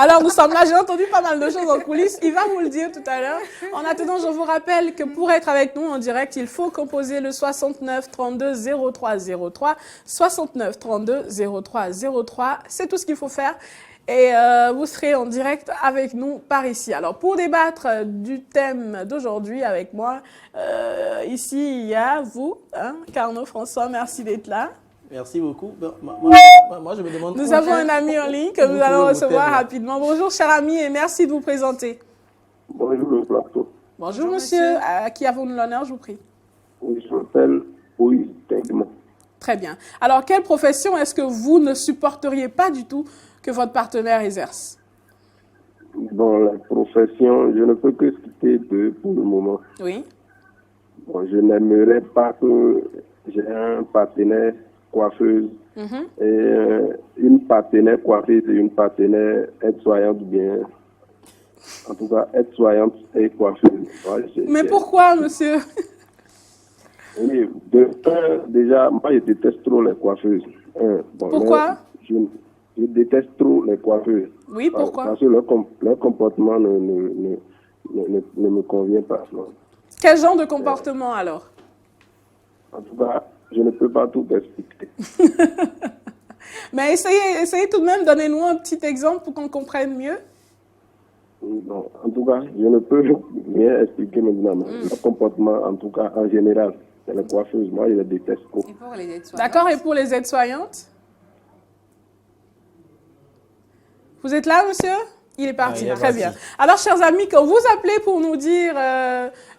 Alors, nous sommes là. J'ai entendu pas mal de choses en coulisses. Il va vous le dire tout à l'heure. En attendant, je vous rappelle que pour être avec nous en direct, il faut composer le 69 32 03 03. 69 32 03 03. C'est tout ce qu'il faut faire. Et vous serez en direct avec nous par ici. Alors, pour débattre du thème d'aujourd'hui avec moi, ici, il y a vous, hein, Carnot François, merci d'être là. Merci beaucoup. Moi, je me demande... Nous avons un ami en ligne que nous allons recevoir rapidement. Bonjour, cher ami, et merci de vous présenter. Bonjour, le plateau. Bonjour, monsieur. À qui avons-nous l'honneur, je vous prie? Oui, je m'appelle Moïse Tegma. Très bien. Alors, quelle profession est-ce que vous ne supporteriez pas du tout que votre partenaire exerce? Dans la profession, je ne peux que citer deux pour le moment. Oui. Bon, je n'aimerais pas que j'ai un partenaire coiffeuse et une partenaire coiffeuse et une partenaire aide-soignante bien. En tout cas, aide-soignante et coiffeuse. Ouais, mais pourquoi, monsieur? Oui, déjà, moi, je déteste trop les coiffeuses. Bon, pourquoi? Je déteste trop les coiffeuses. Oui, pourquoi? Parce que leur comportement ne me convient pas. Non. Quel genre de comportement, alors? En tout cas, je ne peux pas tout expliquer. Mais essayez tout de même, donnez-nous un petit exemple pour qu'on comprenne mieux. Non, en tout cas, je ne peux rien expliquer maintenant. Leur comportement, en tout cas, en général, c'est les coiffeuses. Moi, je les déteste trop. D'accord, et pour les aides-soignantes? Vous êtes là, monsieur? Il est parti, très bien. Alors, chers amis, quand vous appelez pour nous dire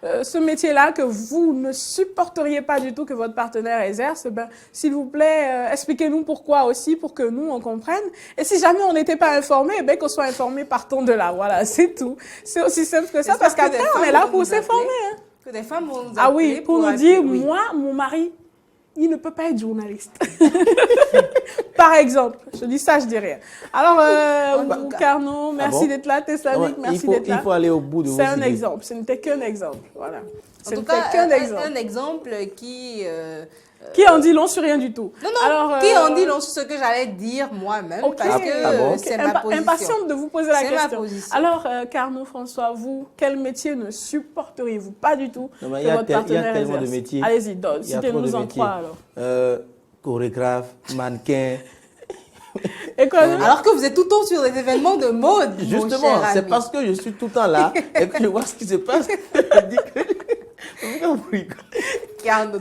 ce métier-là que vous ne supporteriez pas du tout que votre partenaire exerce, ben, s'il vous plaît, expliquez-nous pourquoi aussi, pour que nous, on comprenne. Et si jamais on n'était pas informé, ben, qu'on soit informé, partons de là. Voilà, c'est tout. C'est aussi simple que ça, parce qu'après, on est là pour s'informer. Hein. Que des femmes vont nous ah oui, pour nous dire, oui. moi, mon mari, il ne peut pas être journaliste. Par exemple, je dis ça, je dis rien. Alors, Carnot, merci d'être là. Thessalonique, merci d'être là. Il faut aller au bout de vos idées. C'est un exemple, ce n'était qu'un exemple. Voilà. En tout cas, un exemple qui en dit long sur rien du tout. Non, alors, qui en dit long sur ce que j'allais dire moi-même, parce que c'est ma position. Impatiente de vous poser la question. Ma position. Alors, Carnot François, vous, quel métier ne supporteriez-vous pas du tout que votre partenaire exerce? Il y a tellement de métiers. Allez-y, citez-nous en trois alors. Chorégraphe, mannequin. Alors que vous êtes tout le temps sur des événements de mode. Justement, c'est parce que je suis tout le temps là et que je vois ce qui se passe.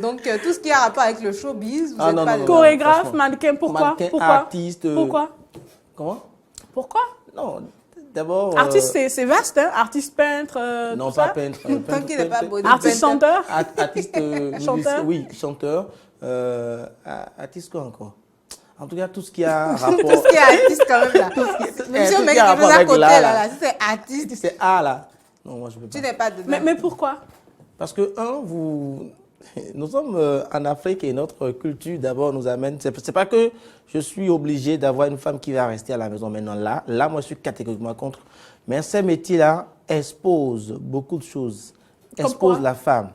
Donc, tout ce qui a rapport avec le showbiz, vous n'êtes pas non, chorégraphe, mannequin, pourquoi? Mannequin, pourquoi? Artiste. Pourquoi? Comment? Pourquoi? Non, d'abord... Artiste, c'est vaste, hein? Artiste, peintre, non, tout pas ça? peintre. Tant qu'il n'est pas beau. Artiste, chanteur? Artiste, chanteur? Oui, chanteur. Artiste quoi encore? En tout cas, tout ce qui a rapport... tout ce qui est artiste quand même là. Monsieur mec qui vous à côté là, c'est artiste. C'est art là. Non, moi je ne peux pas. Tu n'es pas dedans. Mais pourquoi? Parce que, nous sommes en Afrique et notre culture d'abord nous amène... C'est pas que je suis obligé d'avoir une femme qui va rester à la maison maintenant. Là, moi je suis catégoriquement contre. Mais ces métiers-là exposent beaucoup de choses. Exposent la femme.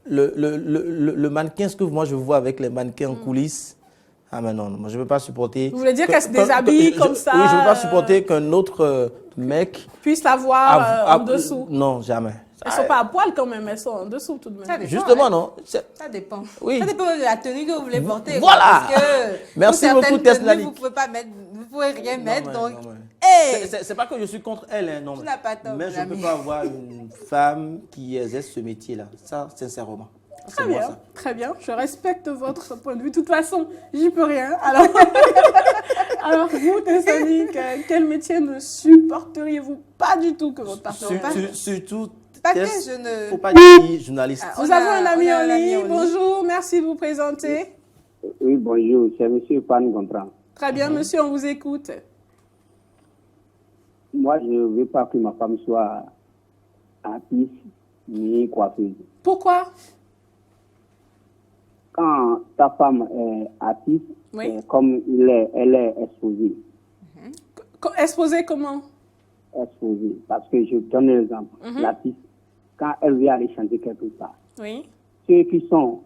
Le mannequin, ce que moi je vois avec les mannequins en coulisses, ah mais non, moi je ne peux pas supporter... Vous voulez dire qu'elle se déshabille comme ça? Oui, je ne peux pas supporter qu'un autre mec... puisse la voir en dessous. Non, jamais. Elles ne sont pas à poil quand même, elles sont en dessous tout de même. Justement, hein? non. Ça dépend. Oui. Ça dépend de la tenue que vous voulez porter. Voilà. Parce que merci beaucoup, Thessalonique. Vous ne pouvez pas mettre, vous pouvez rien mettre. Donc, c'est pas que je suis contre elle, hein, non. Tu n'as pas tort, mais je ne peux pas avoir une femme qui exerce ce métier-là. Ça, sincèrement. Très bien, très bien. Je respecte votre point de vue. De toute façon, j'y peux rien. Alors, vous, Thessalonique, quel métier ne supporteriez-vous pas du tout que votre partenaire fasse? Surtout, je ne... faut pas dire journaliste. Nous avons un ami en ligne. Bonjour, merci de vous présenter. Oui, bonjour, c'est M. Pan Gontran. Très bien, monsieur, on vous écoute. Moi, je ne veux pas que ma femme soit artiste ni coiffeuse. Pourquoi? Quand ta femme est artiste, comme elle est exposée. Exposée comment? Exposée. Parce que je donne un exemple. L'artiste, quand elle vient aller chanter quelque part, ceux qui sont...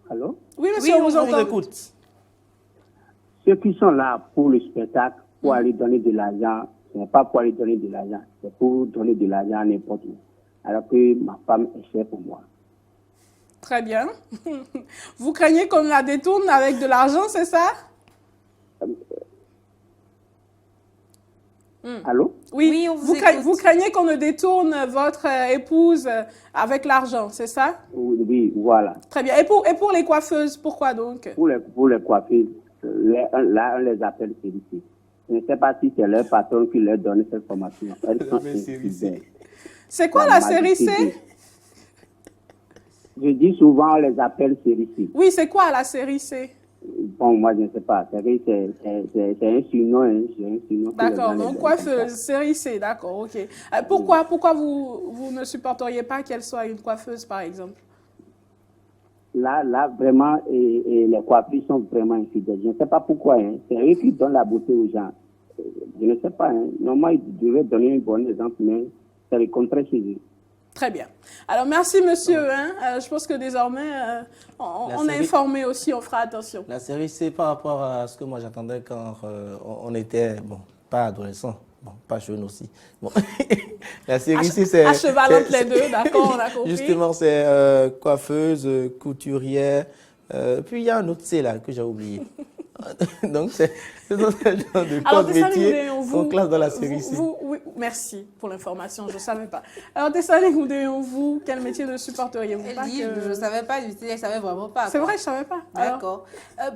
Allô? Oui, monsieur, on vous entend. Écoute. Ceux qui sont là pour le spectacle pour aller donner de l'argent. Ce n'est pas pour aller donner de l'argent, c'est pour donner de l'argent à n'importe où. Alors que ma femme est chère pour moi. Très bien. Vous craignez qu'on la détourne avec de l'argent, c'est ça? Allô? Oui, vous craignez qu'on ne détourne votre épouse avec l'argent, c'est ça? Oui, voilà. Très bien. Et pour les coiffeuses, pourquoi donc? Pour les coiffeuses, là, on les appelle sérissées. Je ne sais pas si c'est leur patron qui leur donne cette formation. Elles sont c'est quoi la sérissée? Je dis souvent, on les appelle sérissées. Oui, c'est quoi la sérissée? Bon, moi, je ne sais pas. C'est un surnom. Hein, d'accord, donc coiffeuse, sérissée, d'accord, ok. Pourquoi vous ne supporteriez pas qu'elle soit une coiffeuse, par exemple? Là, vraiment, et les coiffeurs sont vraiment infidèles. Je ne sais pas pourquoi. Hein. C'est eux qui donnent la beauté aux gens. Je ne sais pas. Hein. Normalement, ils devraient donner un bon exemple, mais c'est le contraire chez eux. Très bien. Alors, merci, monsieur. Je pense que désormais, on est informé aussi, on fera attention. La série, c'est par rapport à ce que moi j'attendais quand on était, bon, pas adolescent, bon, pas jeune aussi. Bon. La série, c'est... À cheval entre les deux, d'accord, on a compris. Justement, c'est coiffeuse, couturière, puis il y a un autre C là que j'ai oublié. Donc, c'est ce genre de corps de métier qu'on classe dans la série C. Oui, merci pour l'information, je ne savais pas. Alors, Tessaling vous, quel métier ne supporteriez-vous pas? Je ne savais pas, je ne savais vraiment pas. C'est vrai, je ne savais pas. D'accord.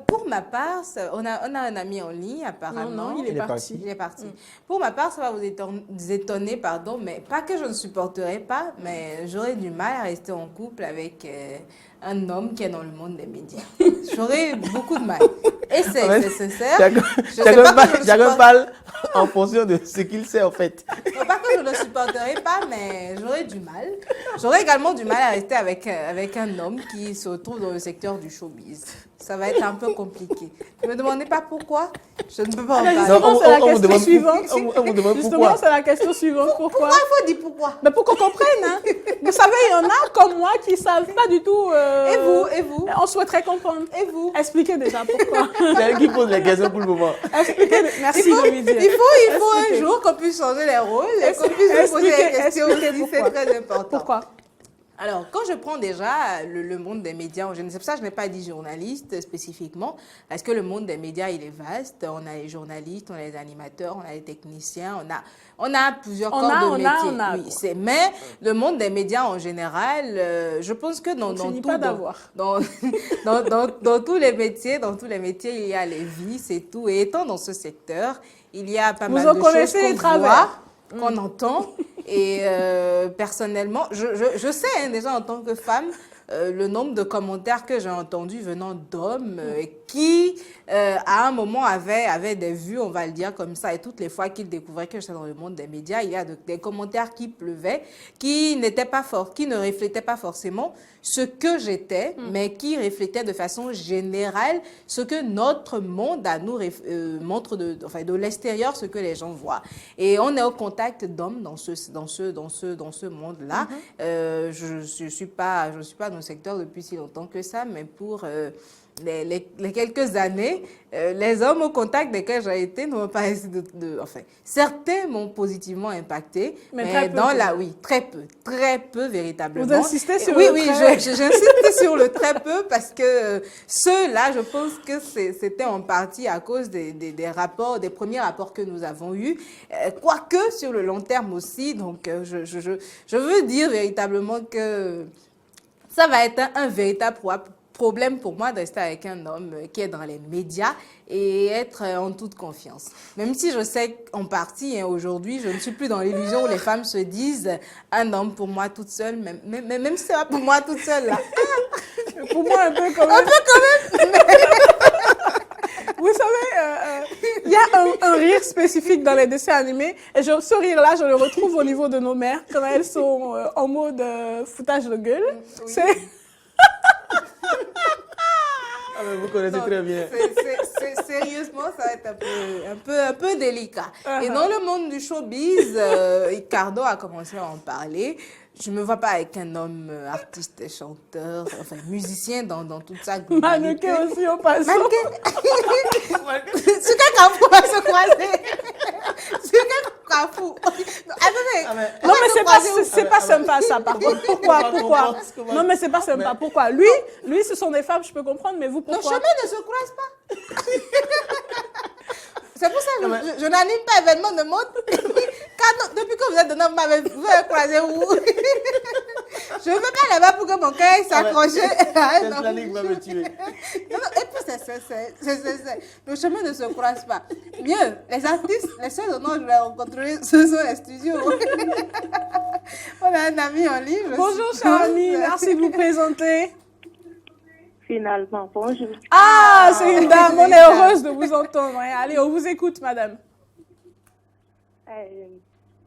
Pour ma part, on a un ami en ligne, apparemment. Non, il est parti. Il est parti. Pour ma part, ça va vous étonner, pardon, mais pas que je ne supporterai pas, mais j'aurais du mal à rester en couple avec un homme qui est dans le monde des médias. J'aurais beaucoup de mal. Et c'est sincère. Chacun parle en fonction de ce qu'il sait en fait. Non, pas que je ne supporterai pas, mais j'aurais du mal. J'aurais également du mal à rester avec un homme qui se retrouve dans le secteur du showbiz. Ça va être un peu compliqué. Ne me demandez pas pourquoi. Je ne peux pas en parler. Justement, c'est la question suivante. Justement, c'est la question suivante. Pourquoi? Il faut dire pourquoi. Mais pour qu'on comprenne. Hein. Vous savez, il y en a comme moi qui ne savent pas du tout. Et vous? On souhaiterait comprendre. Et vous? Expliquez déjà pourquoi. C'est elle qui pose les questions pour le moment. Expliquez. Merci de lui dire. Il faut un jour qu'on puisse changer les rôles et qu'on puisse se poser les questions aussi. C'est très important. Pourquoi? Alors, quand je prends déjà le monde des médias, je n'ai pas dit journaliste spécifiquement, parce que le monde des médias, il est vaste. On a les journalistes, on a les animateurs, on a les techniciens, on a plusieurs corps de métier. Oui, mais le monde des médias en général, je pense que dans tous les métiers, il y a les vies, c'est tout. Et étant dans ce secteur, il y a pas mal de choses qu'on voit, qu'on entend. Et personnellement, je sais déjà en tant que femme, le nombre de commentaires que j'ai entendus venant d'hommes qui, à un moment, avaient des vues, on va le dire comme ça, et toutes les fois qu'ils découvraient que j'étais dans le monde des médias, il y a des commentaires qui pleuvaient, qui ne reflétaient pas forcément ce que j'étais, mais qui reflétaient de façon générale ce que notre monde à nous montre de l'extérieur, ce que les gens voient. Et on est au contact d'hommes dans ce monde-là. Je suis pas dans le secteur depuis si longtemps que ça, mais pour les quelques années, les hommes au contact desquels j'ai été ne m'ont pas essayé certains m'ont positivement impacté, mais très peu véritablement. Vous insistez sur le très peu? J'insiste sur le très peu parce que ceux-là, je pense que c'était en partie à cause des premiers rapports que nous avons eus, quoique sur le long terme aussi. Donc, je veux dire véritablement que ça va être un véritable problème pour moi de rester avec un homme qui est dans les médias et être en toute confiance. Même si je sais qu'en partie, aujourd'hui, je ne suis plus dans l'illusion où les femmes se disent un homme pour moi toute seule, même si c'est pas pour moi toute seule, là. Pour moi, un peu quand même. Vous savez, il y a un rire spécifique dans les dessins animés. Et ce rire-là, je le retrouve au niveau de nos mères quand elles sont en mode foutage de gueule. Oui. Ah, mais vous connaissez très bien. Sérieusement, ça va être un peu délicat. Et dans le monde du showbiz, Ricardo a commencé à en parler. Je ne me vois pas avec un homme artiste et chanteur, enfin musicien dans toute sa globalité. Mannequin aussi au passage. C'est quel Carrefour va se croiser? C'est quel Carrefour? Attendez. Non, mais c'est pas sympa ça, par contre. Pourquoi? Non, mais c'est pas sympa. Pourquoi? Lui, ce sont des femmes, je peux comprendre, mais vous, pourquoi? Nos chemins ne se croisent pas. C'est pour ça que je n'anime pas événement de mode. Depuis que vous êtes dedans, vous avez croisé où? Je ne veux pas là-bas pour que mon cœur s'accroche. Cette planning va me tuer. Et puis, nos chemins ne se croisent pas. Mieux, les artistes, les seuls dont je vais rencontrer, ce sont les studios. On a un ami en ligne. Bonjour, cher ami. Merci de vous présenter. Finalement, bonjour. Ah, c'est une dame. On est heureuse de vous entendre. Allez, on vous écoute, madame.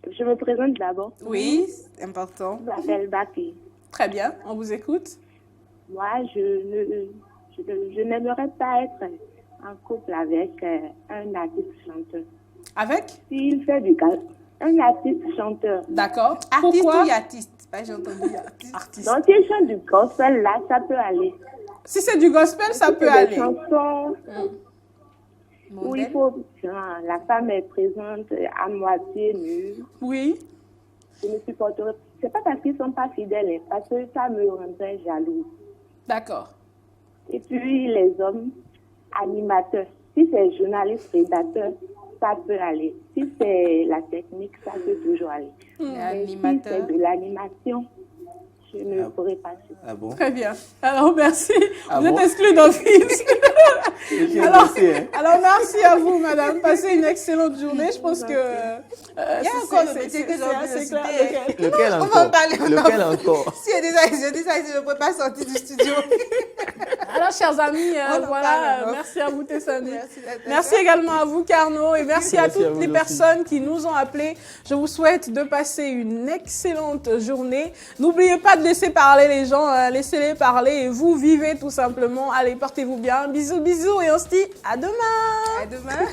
Je me présente d'abord. Oui, c'est important. Je m'appelle Baki. Très bien, on vous écoute. Moi, je n'aimerais pas être en couple avec un artiste chanteur. Avec? S'il fait un artiste chanteur. D'accord. Artiste Pourquoi? ou artiste? Pas j'ai entendu artiste. Donc, s'il chante du gospel, là, ça peut aller. Si c'est du gospel, ça peut aller. Des chansons où il faut, la femme est présente à moitié nue. Oui. Je ne supporterai. C'est pas parce qu'ils sont pas fidèles, hein, parce que ça me rendrait jaloux. D'accord. Et puis les hommes animateurs. Si c'est journaliste, rédacteur, ça peut aller. Si c'est la technique, ça peut toujours aller. Mais si c'est de l'animation, je ne pourrais pas. Ah bon? Très bien. Alors, merci. Ah vous êtes bon? exclu d'office. Alors, alors, merci à vous, madame. Passez une excellente journée. Je pense que... il y a encore le métier que j'ai oublié de citer. Lequel On encore? va en parler. Lequel encore? Si je dis ça, je ne peux pas sortir du studio. Alors, chers amis, voilà, merci à vous, Tessani. Merci également à vous, Carnot, et merci à toutes les personnes qui nous ont appelés. Je vous souhaite de passer une excellente journée. N'oubliez pas de laisser parler les gens, laissez-les parler et vous vivez tout simplement. Allez, portez-vous bien. Bisous, bisous, et on se dit à demain. À demain.